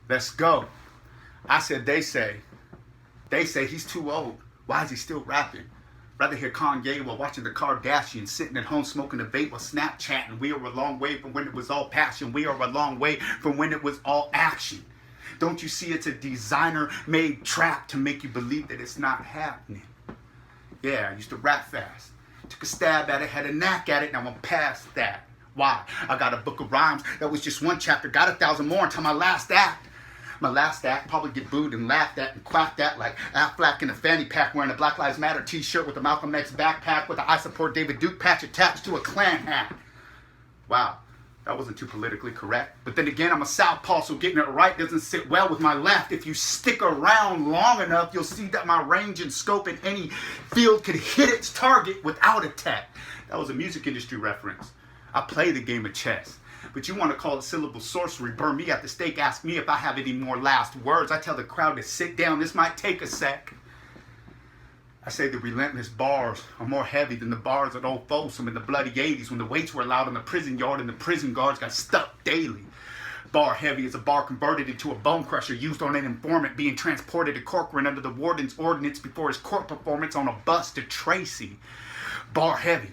Let's go. I said, they say. They say he's too old. Why is he still rapping? Rather hear Kanye while watching the Kardashians, sitting at home smoking a vape while Snapchatting. We are a long way from when it was all passion. We are a long way from when it was all action. Don't you see it's a designer-made trap to make you believe that it's not happening? Yeah, I used to rap fast. Took a stab at it, had a knack at it, now I'm past that. Why? I got a book of rhymes that was just one chapter, got 1,000 more until my last act. My last act probably get booed and laughed at and quacked at like Affleck in a fanny pack wearing a Black Lives Matter t-shirt with a Malcolm X backpack with a I Support David Duke patch attached to a Klan hat. Wow, that wasn't too politically correct. But then again, I'm a southpaw, so getting it right doesn't sit well with my left. If you stick around long enough, you'll see that my range and scope in any field could hit its target without a tech. That was a music industry reference. I play the game of chess. But you want to call it syllable sorcery, burn me at the stake, ask me if I have any more last words. I tell the crowd to sit down, this might take a sec. I say the relentless bars are more heavy than the bars at Old Folsom in the bloody 80s when the weights were allowed in the prison yard and the prison guards got stuck daily. Bar heavy is a bar converted into a bone crusher used on an informant being transported to Corcoran under the warden's ordinance before his court performance on a bus to Tracy. Bar heavy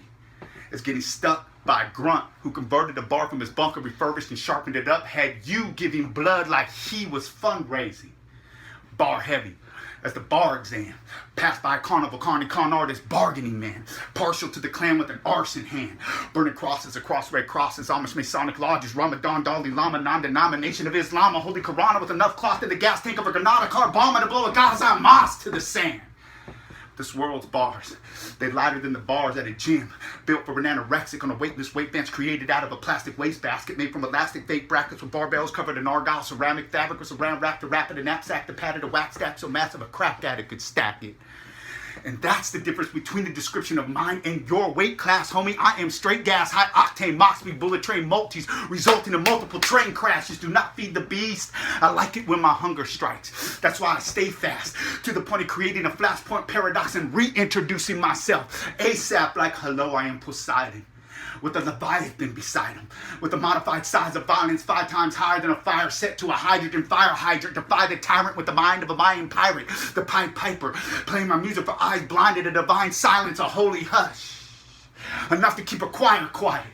is getting stuck by a grunt who converted a bar from his bunker, refurbished and sharpened it up, had you giving blood like he was fundraising. Bar heavy as the bar exam, passed by a carnival con artist, bargaining man, partial to the Klan with an arse in hand, burning crosses across red crosses, Amish Masonic lodges, Ramadan, Dalai Lama, non-denomination of Islam, a holy Quran with enough cloth in the gas tank of a Granada car bombing to blow a Gaza mosque to the sand. This world's bars, they lighter than the bars at a gym, built for an anorexic on a weightless weight bench created out of a plastic wastebasket made from elastic fake brackets with barbells covered in argyle ceramic fabric with a round rack to wrap it, a knapsack to pat it, a wax stack so massive a crack addict could stack it. And that's the difference between the description of mine and your weight class, homie. I am straight gas, high octane, mock speed, bullet train multis, resulting in multiple train crashes. Do not feed the beast. I like it when my hunger strikes. That's why I stay fast, to the point of creating a flashpoint paradox and reintroducing myself ASAP like, hello, I am Poseidon. With a Leviathan beside him, with a modified size of violence 5 times higher than a fire set to a hydrogen fire hydrant, defy the tyrant with the mind of a Mayan pirate, the Pied Piper, playing my music for eyes blinded, a divine silence, a holy hush, enough to keep a choir quiet.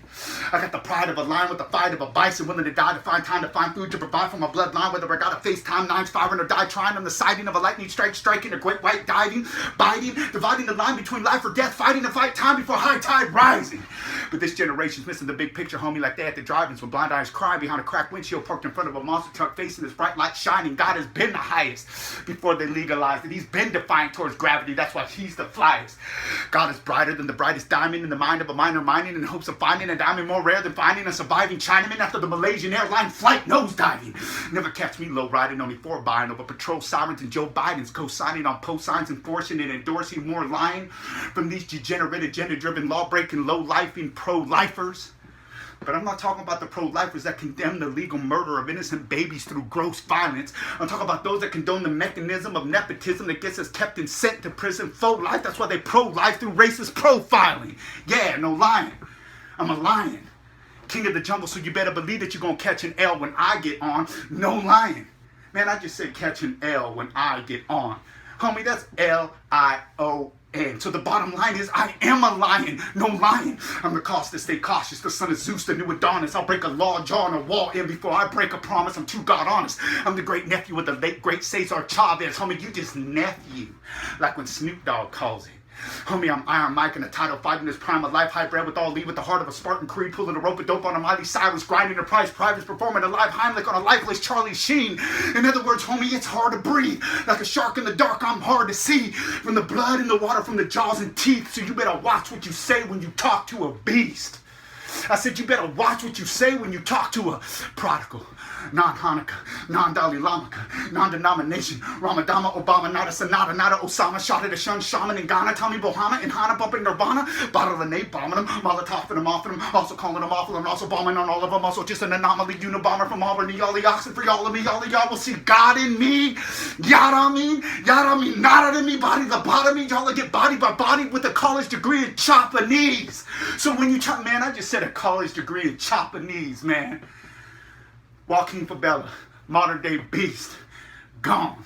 I got the pride of a lion with the fight of a bison, willing to die to find time to find food to provide for my bloodline, whether I gotta face time, nines firing or die trying. On the sighting of a lightning strike, striking a great white diving, biting, dividing the line between life or death, fighting to fight time before high tide rising. But this generation's missing the big picture, homie, like they at the drive-ins with blind eyes crying behind a cracked windshield parked in front of a monster truck facing this bright light shining. God has been the highest before they legalized it. He's been defiant towards gravity, that's why he's the flyest. God is brighter than the brightest diamond in the mind of a miner mining in hopes of finding a diamond more rare than finding a surviving Chinaman after the Malaysian airline flight nosediving. Never catch me low riding, only 4 buying over patrol sirens and Joe Biden's co-signing on post signs, enforcing and endorsing more lying from these degenerate, agenda-driven, law-breaking, low-lifing pro-lifers. But I'm not talking about the pro-lifers that condemn the legal murder of innocent babies through gross violence. I'm talking about those that condone the mechanism of nepotism that gets us kept and sent to prison faux life. That's why they pro-life through racist profiling. Yeah, no lying. I'm a lion. King of the jungle, so you better believe that you're going to catch an L when I get on. No lying. Man, I just said catch an L when I get on. Homie, that's L-I-O-N. So the bottom line is I am a lion. No lying. I'm the cause to stay cautious. The son of Zeus, the new Adonis. I'll break a law, jaw, and a wall in before I break a promise. I'm too God honest. I'm the great nephew of the late great Cesar Chavez. Homie, you just nephew. Like when Snoop Dogg calls it. Homie, I'm Iron Mike in a title fighting this prime of life, hybrid with all lead with the heart of a Spartan Creed, pulling a rope of dope on a Miley Cyrus, grinding the price, privates performing a live Heimlich on a lifeless Charlie Sheen. In other words, homie, it's hard to breathe. Like a shark in the dark, I'm hard to see. From the blood and the water, from the jaws and teeth. So you better watch what you say when you talk to a beast. I said you better watch what you say when you talk to a prodigal, non-Hanukkah, non-Dalai Lama, non-denomination, Ramadama, Obama, not a Sonata, not a Osama, shot at a shun, shaman in Ghana, Tommy Bahama, and Hana bumping Nirvana, bottle of Nate, bombing them, Molotov and them off them, also calling them awful and also bombing on all of them, also just an anomaly, Unabomber from Auburn, y'all the oxen for y'all of me, all of y'all will see God in me, yada me, nada in me, body the bottom me, y'all will get body by body with a college degree in Japanese. So when you chop, man, I just said a college degree in Japanese, man. Juaquin Fabela, Modern day beast, gone.